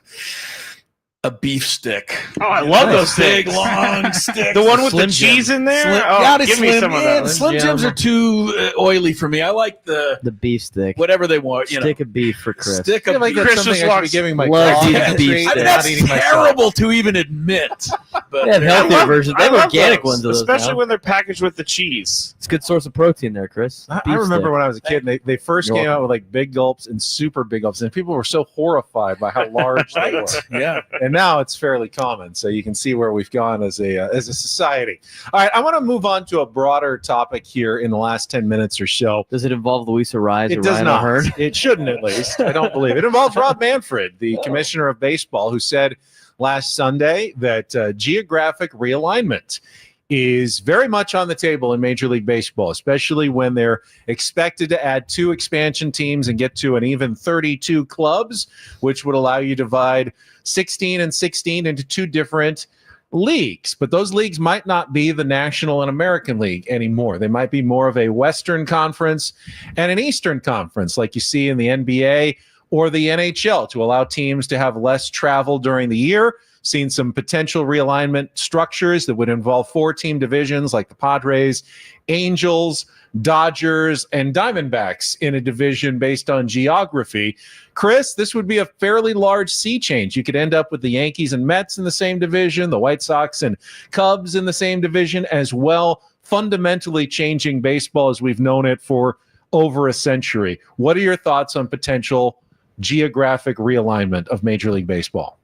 A beef stick. Oh, I love those big, things. long sticks. The one with Slim the cheese in there? Slim, Oh, gotta give me Slim, some of yeah, those. Slim Jims are too oily for me. I like the beef stick. whatever they want. Stick of beef for Chris. Stick I feel of like beef. that's Christmas something I should be walks- giving my Love dog beef a steak. treat I mean, and that's not eating myself. terrible to even admit. But They have healthier I love- versions. They have I love organic those, ones of those especially now. when they're packaged with the cheese. It's a good source of protein there, Chris. I Beef remember stick. when I was a kid, they first You're came out welcome. with like big gulps and super big gulps, and people were so horrified by how large they were. yeah. And now it's fairly common, so you can see where we've gone as a society. All right, I want to move on to a broader topic here in the last 10 minutes or so. Does it involve Louisa Rise It or does Ryan not. O'Hearn? It shouldn't, at least. I don't believe it. It involves Rob Manfred, the commissioner of baseball, who said last Sunday that geographic realignment is very much on the table in Major League Baseball, especially when they're expected to add 2 expansion teams and get to an even 32 clubs, which would allow you to divide 16 and 16 into 2 different leagues. But those leagues might not be the National and American League anymore. They might be more of a Western Conference and an Eastern Conference, like you see in the NBA or the NHL, to allow teams to have less travel during the year. Seen some potential realignment structures that would involve 4-team divisions like the Padres, Angels, Dodgers, and Diamondbacks in a division based on geography. Chris, this would be a fairly large sea change. You could end up with the Yankees and Mets in the same division, the White Sox and Cubs in the same division as well, fundamentally changing baseball as we've known it for over a century. What are your thoughts on potential geographic realignment of Major League Baseball?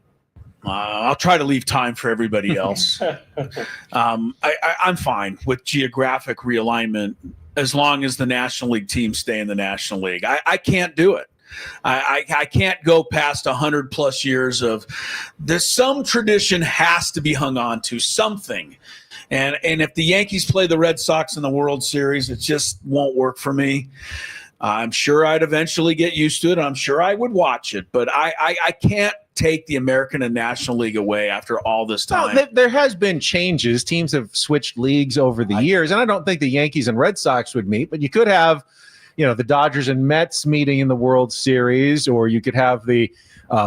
I'll try to leave time for everybody else. I'm fine with geographic realignment as long as the National League teams stay in the National League. I can't do it. I can't go past 100 plus years of there's some tradition has to be hung on to something. And if the Yankees play the Red Sox in the World Series, it just won't work for me. I'm sure I'd eventually get used to it. I'm sure I would watch it, but I can't take the American and National League away after all this time. No, there has been changes. Teams have switched leagues over the years, and I don't think the Yankees and Red Sox would meet, but you could have, the Dodgers and Mets meeting in the World Series, or you could have the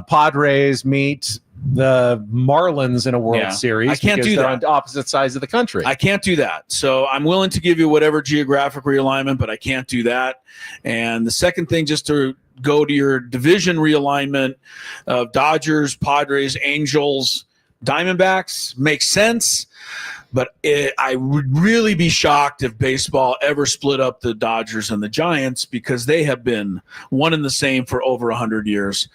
Padres meet the Marlins in a World Series. I can't do they're that on opposite sides of the country. I can't do that. So I'm willing to give you whatever geographic realignment, but I can't do that. And the second thing, just to go to your division realignment of Dodgers, Padres, Angels, Diamondbacks, makes sense. But I would really be shocked if baseball ever split up the Dodgers and the Giants, because they have been one and the same for over 100 years.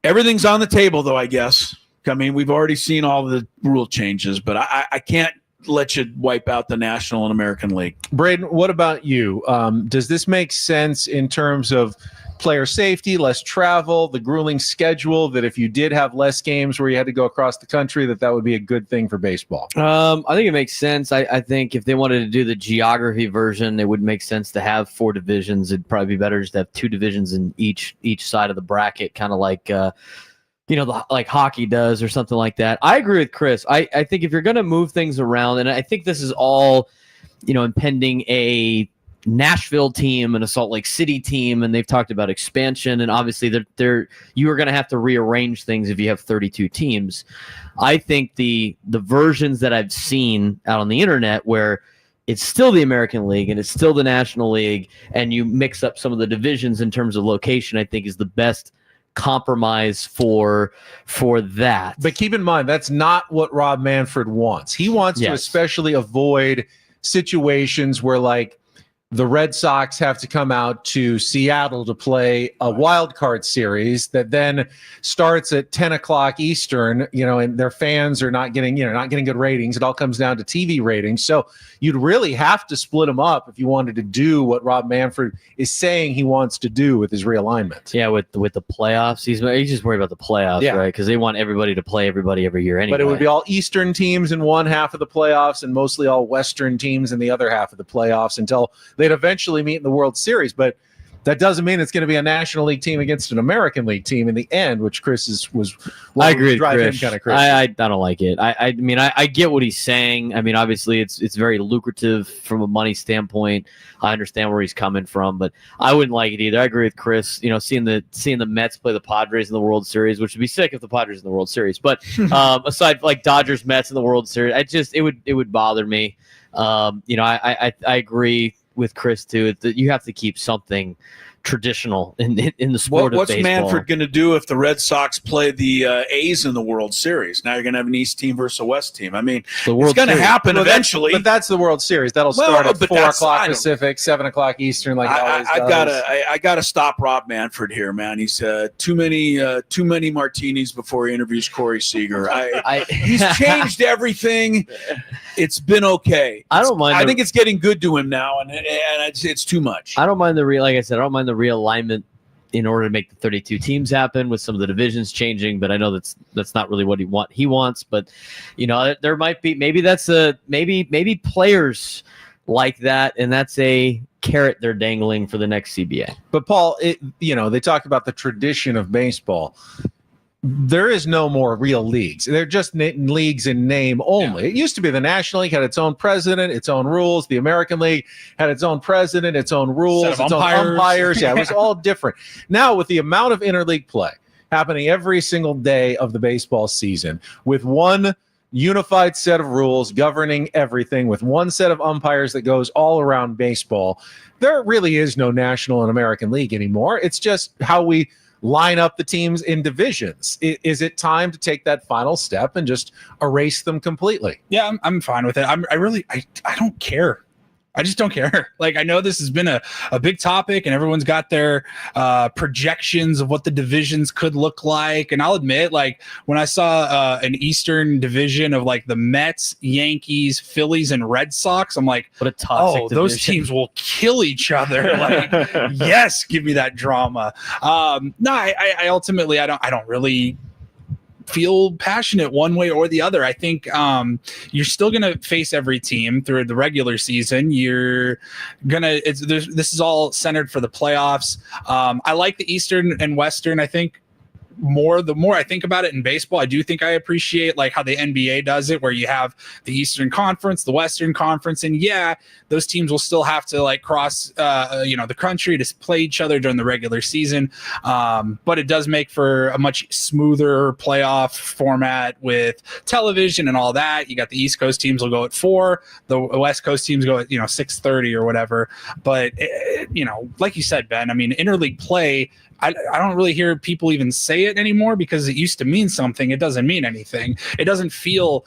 Everything's on the table, though, I guess. I mean, we've already seen all the rule changes, but I can't let you wipe out the National and American League. Braden, what about you? Does this make sense in terms of player safety, less travel, the grueling schedule, that if you did have less games where you had to go across the country, that would be a good thing for baseball? I think it makes sense. I think if they wanted to do the geography version, it would make sense to have 4 divisions. It'd probably be better just to have 2 divisions in each side of the bracket, kind of like like hockey does or something like that. I agree with Chris. I think if you're going to move things around, and I think this is all, impending a Nashville team and a Salt Lake City team, and they've talked about expansion, and obviously you are going to have to rearrange things if you have 32 teams. I think the versions that I've seen out on the internet where it's still the American League and it's still the National League, and you mix up some of the divisions in terms of location, I think is the best compromise for that. But keep in mind, that's not what Rob Manfred wants. He wants to especially avoid situations where, like, the Red Sox have to come out to Seattle to play a wild card series that then starts at 10 o'clock Eastern, and their fans are not getting good ratings. It all comes down to TV ratings. So you'd really have to split them up if you wanted to do what Rob Manfred is saying he wants to do with his realignment. Yeah, with the playoffs. He's just worried about the playoffs, right? Because they want everybody to play everybody every year anyway. But it would be all Eastern teams in one half of the playoffs and mostly all Western teams in the other half of the playoffs until they'd eventually meet in the World Series. But that doesn't mean it's going to be a National League team against an American League team in the end, which Chris was. I agree with Chris. Kind of crazy. I don't like it. I mean, I get what he's saying. I mean, obviously, it's very lucrative from a money standpoint. I understand where he's coming from, but I wouldn't like it either. I agree with Chris. Seeing the Mets play the Padres in the World Series, which would be sick if the Padres in the World Series. But aside like Dodgers, Mets in the World Series, it would bother me. I agree with Chris too, that you have to keep something traditional in the sport of baseball. What's Manfred going to do if the Red Sox play the A's in the World Series? Now you're going to have an East team versus a West team. I mean, it's going to happen eventually. But that's the World Series. That'll start at 4 o'clock Pacific, 7 o'clock Eastern. Like I got to stop Rob Manfred here, man. He's too many martinis before he interviews Corey Seager. He's changed everything. It's been okay. I don't mind. I think it's getting good to him now, and it's too much. I don't mind like I said, I don't mind the realignment in order to make the 32 teams happen with some of the divisions changing, but I know that's not really what he wants. But there might be maybe players like that, and that's a carrot they're dangling for the next CBA. But Paul, they talk about the tradition of baseball. There is no more real leagues. They're just leagues in name only. Yeah. It used to be the National League had its own president, its own rules. The American League had its own president, its own rules, its own umpires. Yeah, it was all different. Now, with the amount of interleague play happening every single day of the baseball season, with one unified set of rules governing everything, with one set of umpires that goes all around baseball, there really is no National and American League anymore. It's just how we line up the teams in divisions. Is it time to take that final step and just erase them completely? Yeah, I'm fine with it. I don't care. I just don't care. Like, I know this has been a big topic and everyone's got their projections of what the divisions could look like. And I'll admit, like, when I saw an Eastern division of like the Mets, Yankees, Phillies, and Red Sox, I'm like, what a toxic division. Those teams will kill each other. Like, yes, give me that drama. I ultimately, I don't really feel passionate one way or the other. I think you're still going to face every team through the regular season. This is all centered for the playoffs. I like the Eastern and Western. I think the more I think about it in baseball, I do think I appreciate like how the NBA does it, where you have the Eastern Conference, the Western Conference, and yeah, those teams will still have to like cross the country to play each other during the regular season, but it does make for a much smoother playoff format with television and all that. You got the East Coast teams will go at 4, the West Coast teams go at 6:30 or whatever. But like you said, Ben, I mean, interleague play, I don't really hear people even say it anymore because it used to mean something. It doesn't mean anything. It doesn't feel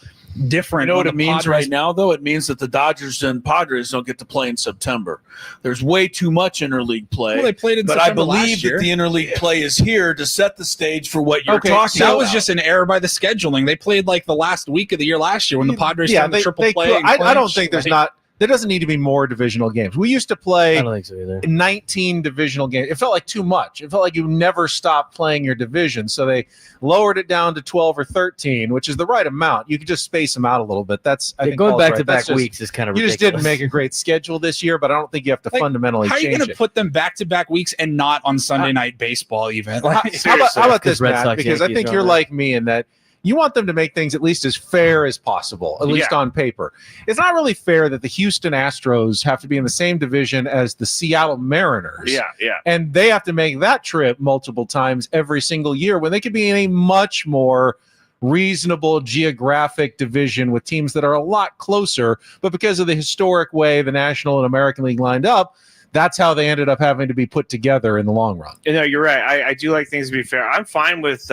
different. You know what it means Padres right now, though? It means that the Dodgers and Padres don't get to play in September. There's way too much interleague play. Well, they played in but September I believe last year. that the interleague play is here to set the stage for what you're talking That about. was just an error by the scheduling. They played like the last week of the year last year when the Padres had the triple play. I don't think there doesn't need to be more divisional games. We used to play I don't think so either. 19 divisional games. It felt like too much. It felt like you never stopped playing your division. So they lowered it down to 12 or 13, which is the right amount. You could just space them out a little bit. I think going Paul's back right. to back That's just- weeks is kind of You ridiculous. just didn't make a great schedule this year, but I don't think you have to fundamentally How are you change going to it. put them back to back weeks and not on Sunday night baseball even? How about this, Because Red Matt? Sox, Because I Yankees think are you're on like me in that you want them to make things at least as fair as possible, at least on paper. It's not really fair that the Houston Astros have to be in the same division as the Seattle Mariners. Yeah. And they have to make that trip multiple times every single year when they could be in a much more reasonable geographic division with teams that are a lot closer. But because of the historic way the National and American League lined up, that's how they ended up having to be put together in the long run. No, you're right. I do like things to be fair. I'm fine with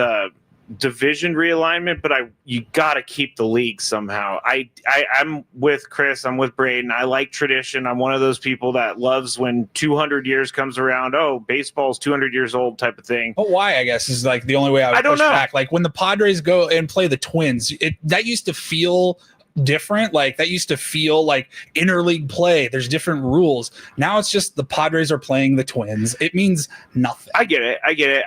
division realignment, but you got to keep the league somehow. I'm with Chris. I'm with Braden. I like tradition. I'm one of those people that loves when 200 years comes around. Oh, baseball's 200 years old type of thing. But why, I guess, is like the only way I would don't push know. back. Like when the Padres go and play the Twins, that used to feel different. Like that used to feel like interleague play. There's different rules. Now it's just the Padres are playing the Twins. It means nothing. I get it.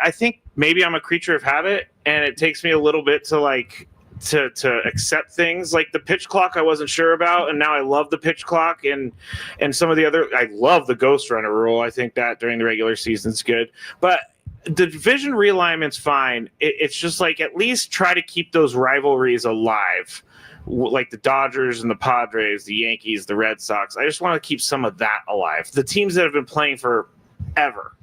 I think maybe I'm a creature of habit, and it takes me a little bit to to accept things like the pitch clock I wasn't sure about, and now I love the pitch clock and some of the other. I love the ghost runner rule. I think that during the regular season is good, but the division realignment's fine. It's just like at least try to keep those rivalries alive, like the Dodgers and the Padres, the Yankees, the Red Sox. I just want to keep some of that alive. The teams that have been playing forever.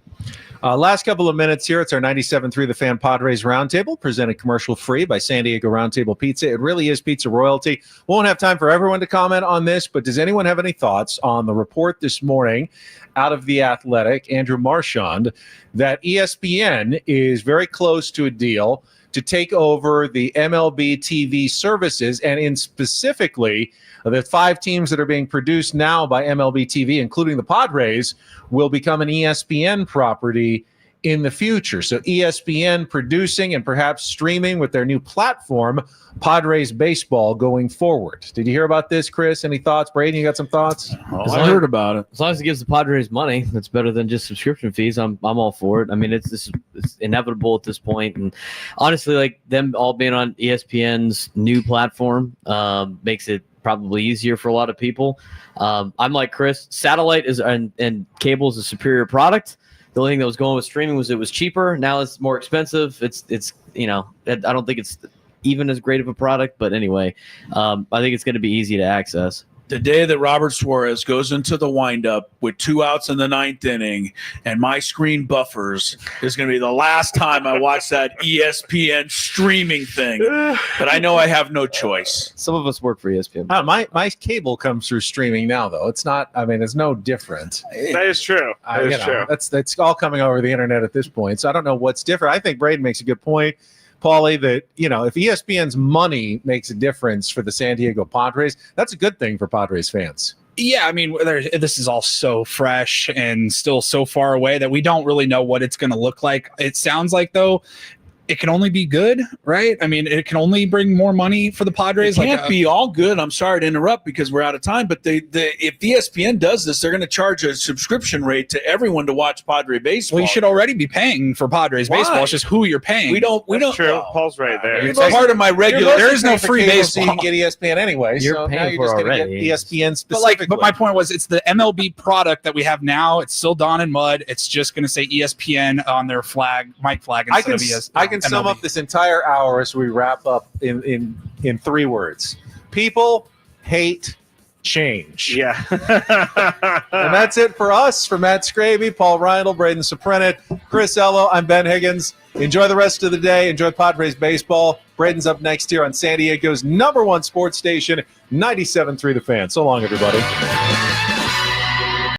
Last couple of minutes here. It's our 97.3 The Fan Padres Roundtable, presented commercial free by San Diego Roundtable Pizza. It really is pizza royalty. Won't have time for everyone to comment on this, but does anyone have any thoughts on the report this morning out of The Athletic, Andrew Marchand, that ESPN is very close to a deal to take over the MLB TV services, and in specifically the 5 teams that are being produced now by MLB TV, including the Padres, will become an ESPN property in the future. So ESPN producing and perhaps streaming with their new platform, Padres Baseball, going forward. Did you hear about this, Chris? Any thoughts? Braden, you got some thoughts? I heard about it. As long as it gives the Padres money, that's better than just subscription fees. I'm all for it. I mean, it's inevitable at this point, and honestly, like them all being on ESPN's new platform makes it probably easier for a lot of people. I'm like Chris. Satellite and cable is a superior product. The only thing that was going with streaming was it was cheaper. Now it's more expensive. It's I don't think it's even as great of a product, but anyway, I think it's going to be easy to access. The day that Robert Suarez goes into the windup with 2 outs in the 9th inning and my screen buffers is going to be the last time I watch that ESPN streaming thing. But I know I have no choice. Some of us work for ESPN. My cable comes through streaming now, though. It's not. I mean, it's no different. That is true. That is true. That's all coming over the internet at this point. So I don't know what's different. I think Braden makes a good point, Paulie, that, if ESPN's money makes a difference for the San Diego Padres, that's a good thing for Padres fans. Yeah, I mean, this is all so fresh and still so far away that we don't really know what it's going to look like. It sounds like, though, it can only be good, right? I mean, it can only bring more money for the Padres. It can't be all good. I'm sorry to interrupt because we're out of time, but if ESPN does this, they're going to charge a subscription rate to everyone to watch Padre baseball. Well, you should already be paying for Padres baseball. It's just who you're paying. We don't. True. Oh, Paul's right there. It's part of my regular. There is no free So baseball. you can get ESPN anyway. You're so paying now you're for just it going to already. get ESPN specifically. But my point was, it's the MLB product that we have now. It's still Don and Mud. It's just going to say ESPN on their flag, mic flag, instead of ESPN. I can can sum MLB. up this entire hour as we wrap up in 3 words. People hate change. Yeah. And that's it for us. For Matt Scravey, Paul Reindl, Braden Soprenet, Chris Ello, I'm Ben Higgins. Enjoy the rest of the day. Enjoy Padres baseball. Braden's up next here on San Diego's #1 sports station, 97.3 The Fan. So long, everybody.